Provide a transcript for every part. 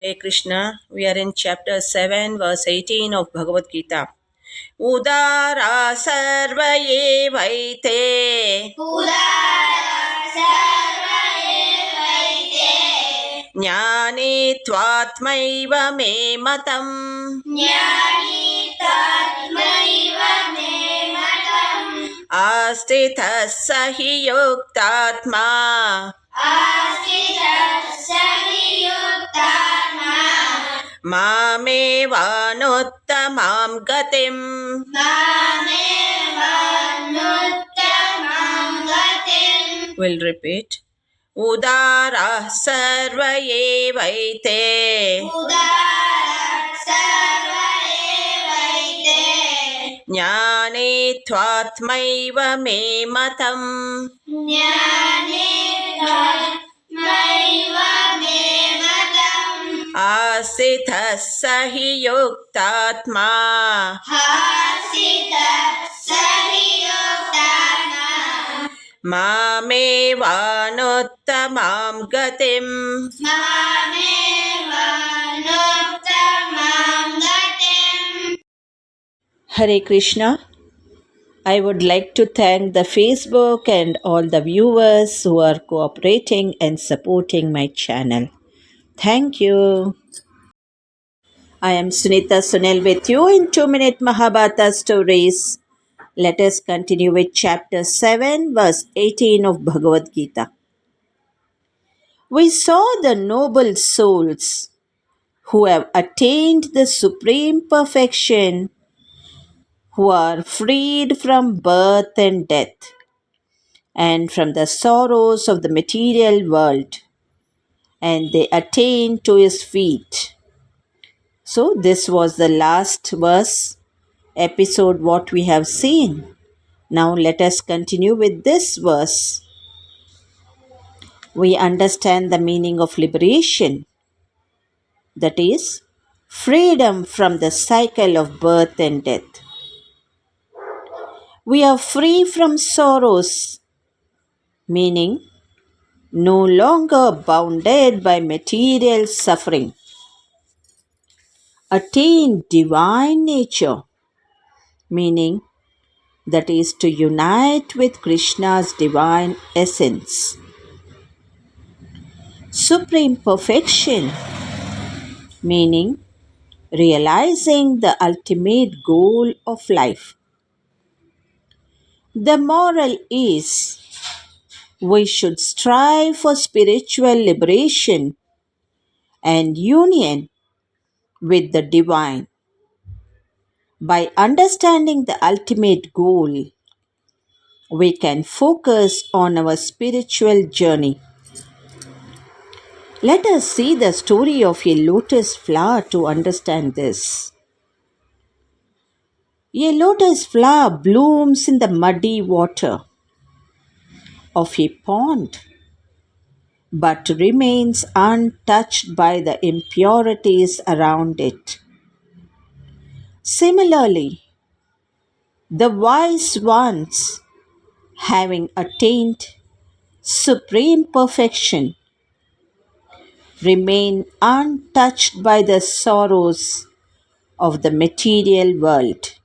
Hey Krishna, we are in chapter 7, verse 18 of Bhagavad Gita. Udara sarva evaite Jnani tvatmaiva me matam Astithah sahi yuktatma Mamevānuttamam gatim We'll repeat. Udara sarva evaite Jnani tvatmaiva me matam Asithah sahi yuktatma Mamevānuttamam gatim Hare Krishna. I would like to thank the Facebook and all the viewers who are cooperating and supporting my channel. Thank you. I am Sunita Sunil with you in 2-minute Mahabharata stories. Let us continue with chapter 7, verse 18 of Bhagavad Gita. We saw the noble souls who have attained the supreme perfection, who are freed from birth and death, and from the sorrows of the material world, and they attain to his feet. So, this was the last verse episode what we have seen. Now, let us continue with this verse. We understand the meaning of liberation, that is, freedom from the cycle of birth and death. We are free from sorrows, meaning no longer bounded by material suffering. Attain divine nature, meaning that is to unite with Krishna's divine essence. Supreme perfection, meaning realizing the ultimate goal of life. The moral is we should strive for spiritual liberation and union with the divine. By understanding the ultimate goal, we can focus on our spiritual journey. Let us see the story of a lotus flower to understand this. A lotus flower blooms in the muddy water of a pond but remains untouched by the impurities around it. Similarly, the wise ones, having attained supreme perfection, remain untouched by the sorrows of the material world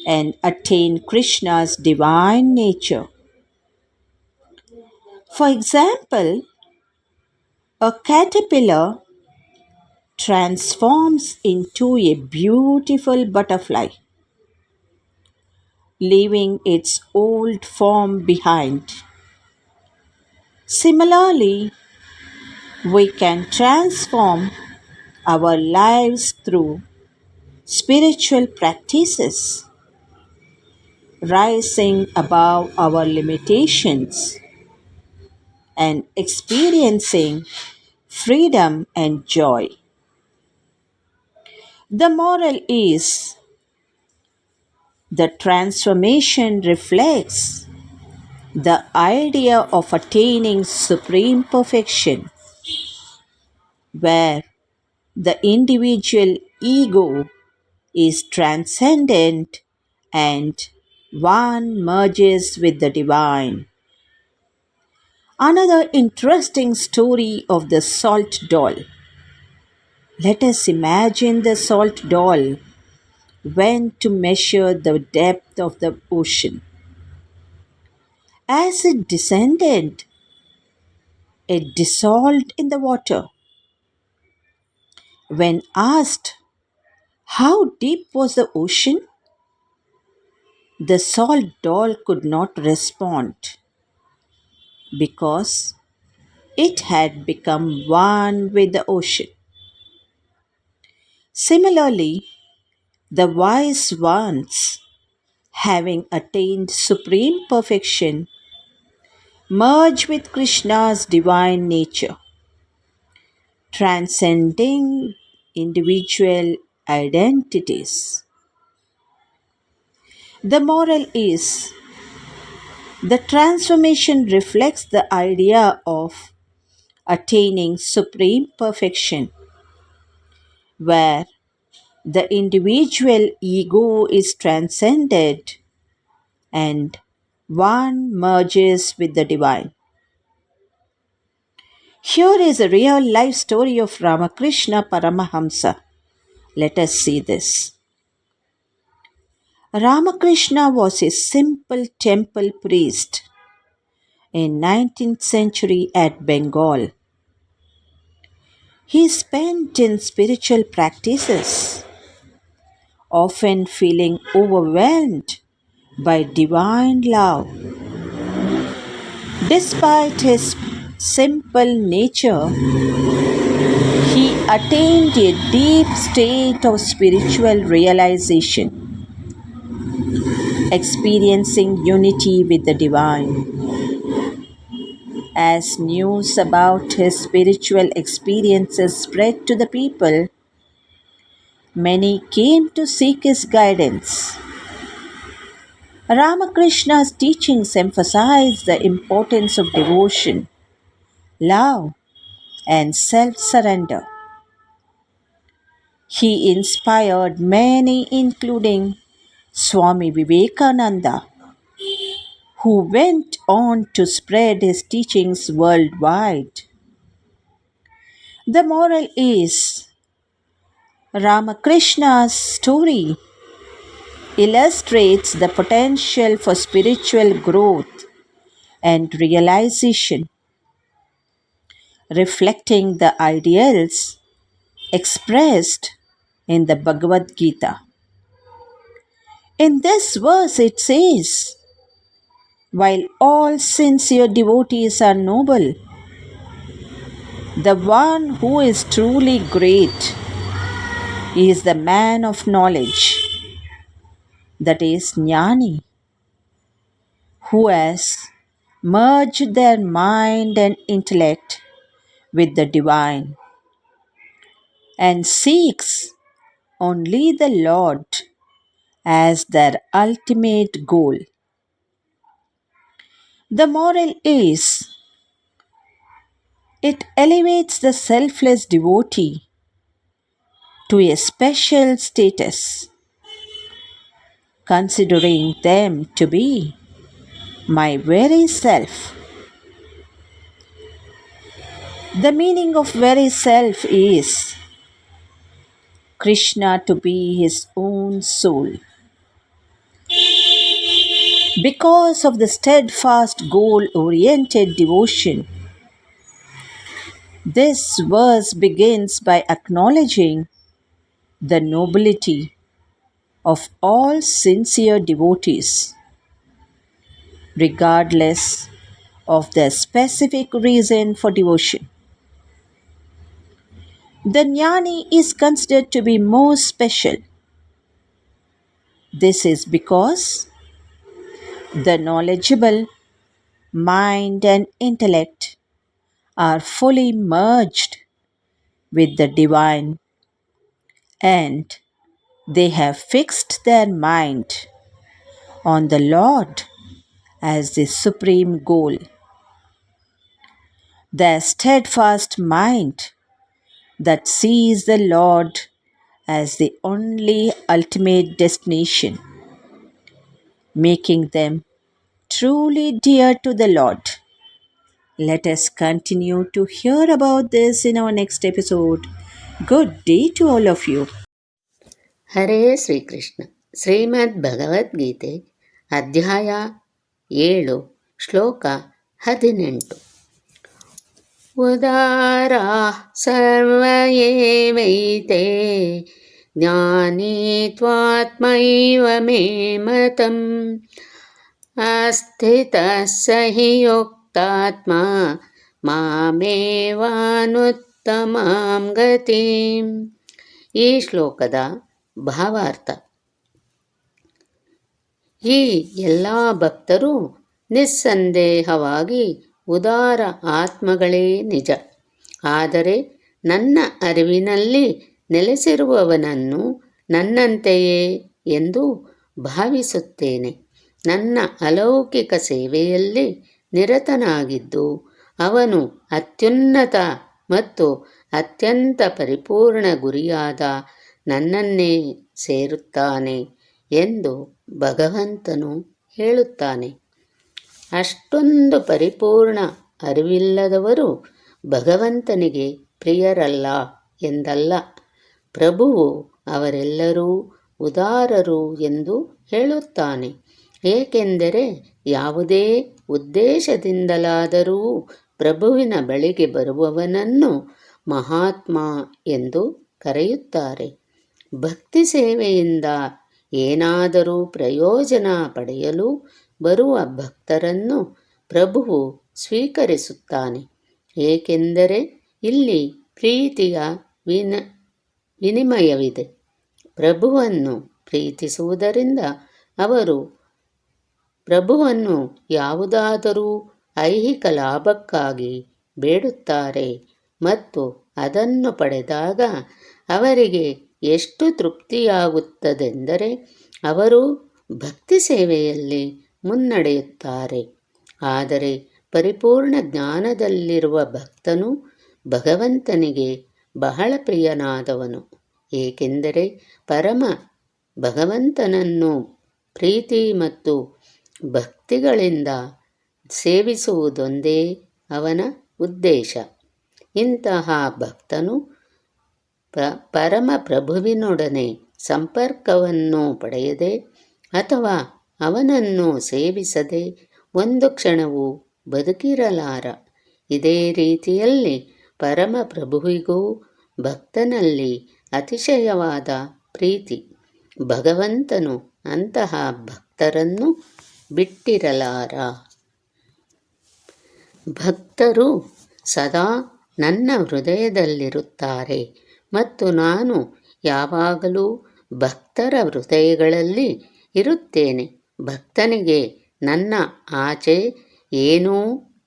and attain Krishna's divine nature. For example, a caterpillar transforms into a beautiful butterfly, leaving its old form behind. Similarly, we can transform our lives through spiritual practices, rising above our limitations and experiencing freedom and joy. The moral is the transformation reflects the idea of attaining supreme perfection, where the individual ego is transcendent and one merges with the divine. Another interesting story of the salt doll. Let us imagine the salt doll went to measure the depth of the ocean. As it descended, it dissolved in the water. When asked how deep was the ocean, the salt doll could not respond because it had become one with the ocean. Similarly, the wise ones, having attained supreme perfection, merge with Krishna's divine nature, transcending individual identities. The moral is the transformation reflects the idea of attaining supreme perfection, where the individual ego is transcended and one merges with the divine. Here is a real life story of Ramakrishna Paramahamsa. Let us see this. Ramakrishna was a simple temple priest in 19th century at Bengal. He spent in spiritual practices, often feeling overwhelmed by divine love. Despite his simple nature, he attained a deep state of spiritual realization, experiencing unity with the divine. As news about his spiritual experiences spread to the people, many came to seek his guidance. Ramakrishna's teachings emphasize the importance of devotion, love, and self surrender. He inspired many, including Swami Vivekananda, who went on to spread his teachings worldwide. The moral is Ramakrishna's story illustrates the potential for spiritual growth and realization, reflecting the ideals expressed in the Bhagavad Gita. In this verse, it says, while all sincere devotees are noble, the one who is truly great is the man of knowledge, that is, Jnani, who has merged their mind and intellect with the divine and seeks only the Lord as their ultimate goal. The moral is it elevates the selfless devotee to a special status, considering them to be my very self. The meaning of very self is Krishna to be his own soul. Because of the steadfast goal oriented devotion, this verse begins by acknowledging the nobility of all sincere devotees, regardless of their specific reason for devotion. The jnani is considered to be more special. This is because the knowledgeable mind and intellect are fully merged with the divine, and they have fixed their mind on the Lord as the supreme goal. Their steadfast mind that sees the Lord as the only ultimate destination, making them truly dear to the Lord. Let us continue to hear about this in our next episode. Good day to all of you. ಹರೇ ಶ್ರೀಕೃಷ್ಣ. ಶ್ರೀಮದ್ ಭಗವದ್ಗೀತೆ ಅಧ್ಯಾಯ 7 ಶ್ಲೋಕ 18. ಉದಾರಾಃ ಸರ್ವ ಏವೈತೆ ಜ್ಞಾನಿ ತ್ವಾತ್ಮೈವ ಮೇ ಮತಂ ಅಸ್ಥಿತಃ ಸ ಹಿ ಯುಕ್ತಾತ್ಮ ಮಾಮೇವಾನುತ್ತಮಾಂ ಗತಿಂ. ಈ ಶ್ಲೋಕದ ಭಾವಾರ್ಥ: ಈ ಎಲ್ಲ ಭಕ್ತರು ನಿಸ್ಸಂದೇಹವಾಗಿ ಉದಾರ ಆತ್ಮಗಳೇ ನಿಜ. ಆದರೆ ನನ್ನ ಅರಿವಿನಲ್ಲಿ ನೆಲೆಸಿರುವವನನ್ನು ನನ್ನಂತೆಯೇ ಎಂದು ಭಾವಿಸುತ್ತೇನೆ. ನನ್ನ ಅಲೌಕಿಕ ಸೇವೆಯಲ್ಲಿ ನಿರತನಾಗಿದ್ದು ಅವನು ಅತ್ಯುನ್ನತ ಮತ್ತು ಅತ್ಯಂತ ಪರಿಪೂರ್ಣ ಗುರಿಯಾದ ನನ್ನನ್ನೇ ಸೇರುತ್ತಾನೆ ಎಂದು ಭಗವಂತನು ಹೇಳುತ್ತಾನೆ. ಅಷ್ಟೊಂದು ಪರಿಪೂರ್ಣ ಅರಿವಿಲ್ಲದವರು ಭಗವಂತನಿಗೆ ಪ್ರಿಯರಲ್ಲ ಎಂದಲ್ಲ. ಪ್ರಭುವು ಅವರೆಲ್ಲರೂ ಉದಾರರು ಎಂದು ಹೇಳುತ್ತಾನೆ. ಏಕೆಂದರೆ ಯಾವುದೇ ಉದ್ದೇಶದಿಂದಲಾದರೂ ಪ್ರಭುವಿನ ಬಳಿಗೆ ಬರುವವನನ್ನು ಮಹಾತ್ಮ ಎಂದು ಕರೆಯುತ್ತಾರೆ. ಭಕ್ತಿ ಸೇವೆಯಿಂದ ಏನಾದರೂ ಪ್ರಯೋಜನ ಪಡೆಯಲು ಬರುವ ಭಕ್ತರನ್ನು ಪ್ರಭುವು ಸ್ವೀಕರಿಸುತ್ತಾನೆ. ಏಕೆಂದರೆ ಇಲ್ಲಿ ಪ್ರೀತಿಯ ವಿನಿಮಯವಿದೆ. ಪ್ರಭುವನ್ನು ಪ್ರೀತಿಸುವುದರಿಂದ ಅವರು ಪ್ರಭುವನ್ನು ಯಾವುದಾದರೂ ಐಹಿಕ ಲಾಭಕ್ಕಾಗಿ ಬೇಡುತ್ತಾರೆ ಮತ್ತು ಅದನ್ನು ಪಡೆದಾಗ ಅವರಿಗೆ ಎಷ್ಟು ತೃಪ್ತಿಯಾಗುತ್ತದೆಂದರೆ ಅವರು ಭಕ್ತಿ ಸೇವೆಯಲ್ಲಿ ಮುನ್ನಡೆಯುತ್ತಾರೆ. ಆದರೆ ಪರಿಪೂರ್ಣ ಜ್ಞಾನದಲ್ಲಿರುವ ಭಕ್ತನು ಭಗವಂತನಿಗೆ ಬಹಳ ಪ್ರಿಯನಾದವನು. ಏಕೆಂದರೆ ಪರಮ ಭಗವಂತನನ್ನು ಪ್ರೀತಿ ಮತ್ತು ಭಕ್ತಿಗಳಿಂದ ಸೇವಿಸುವುದೊಂದೇ ಅವನ ಉದ್ದೇಶ. ಇಂತಹ ಭಕ್ತನು ಪರಮ ಪ್ರಭುವಿನೊಡನೆ ಸಂಪರ್ಕವನ್ನು ಪಡೆಯದೆ ಅಥವಾ ಅವನನ್ನು ಸೇವಿಸದೆ ಒಂದು ಕ್ಷಣವೂ ಬದುಕಿರಲಾರ. ಇದೇ ರೀತಿಯಲ್ಲಿ ಪರಮ ಪ್ರಭುವಿಗೂ ಭಕ್ತನಲ್ಲಿ ಅತಿಶಯವಾದ ಪ್ರೀತಿ. ಭಗವಂತನು ಅಂತಹ ಭಕ್ತರನ್ನು ಬಿಟ್ಟಿರಲಾರ. ಭಕ್ತರು ಸದಾ ನನ್ನ ಹೃದಯದಲ್ಲಿರುತ್ತಾರೆ ಮತ್ತು ನಾನು ಯಾವಾಗಲೂ ಭಕ್ತರ ಹೃದಯಗಳಲ್ಲಿ ಇರುತ್ತೇನೆ. ಭಕ್ತನಿಗೆ ನನ್ನ ಆಚೆ ಏನೂ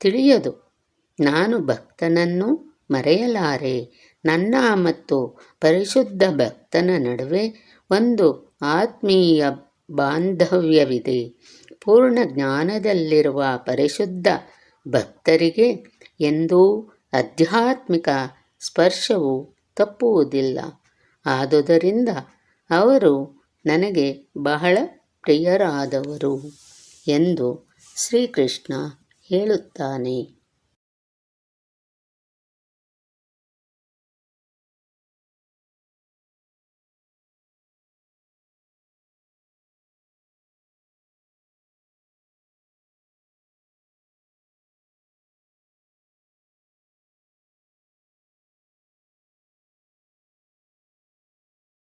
ತಿಳಿಯದು. ನಾನು ಭಕ್ತನನ್ನು ಮರೆಯಲಾರೆ. ನನ್ನ ಮತ್ತು ಪರಿಶುದ್ಧ ಭಕ್ತನ ನಡುವೆ ಒಂದು ಆತ್ಮೀಯ ಬಾಂಧವ್ಯವಿದೆ. ಪೂರ್ಣ ಜ್ಞಾನದಲ್ಲಿರುವ ಪರಿಶುದ್ಧ ಭಕ್ತರಿಗೆ ಎಂದೂ ಆಧ್ಯಾತ್ಮಿಕ ಸ್ಪರ್ಶವು ತಪ್ಪುವುದಿಲ್ಲ. ಆದುದರಿಂದ ಅವರು ನನಗೆ ಬಹಳ ಪ್ರಿಯರಾದವರು ಎಂದು ಶ್ರೀಕೃಷ್ಣ ಹೇಳುತ್ತಾನೆ.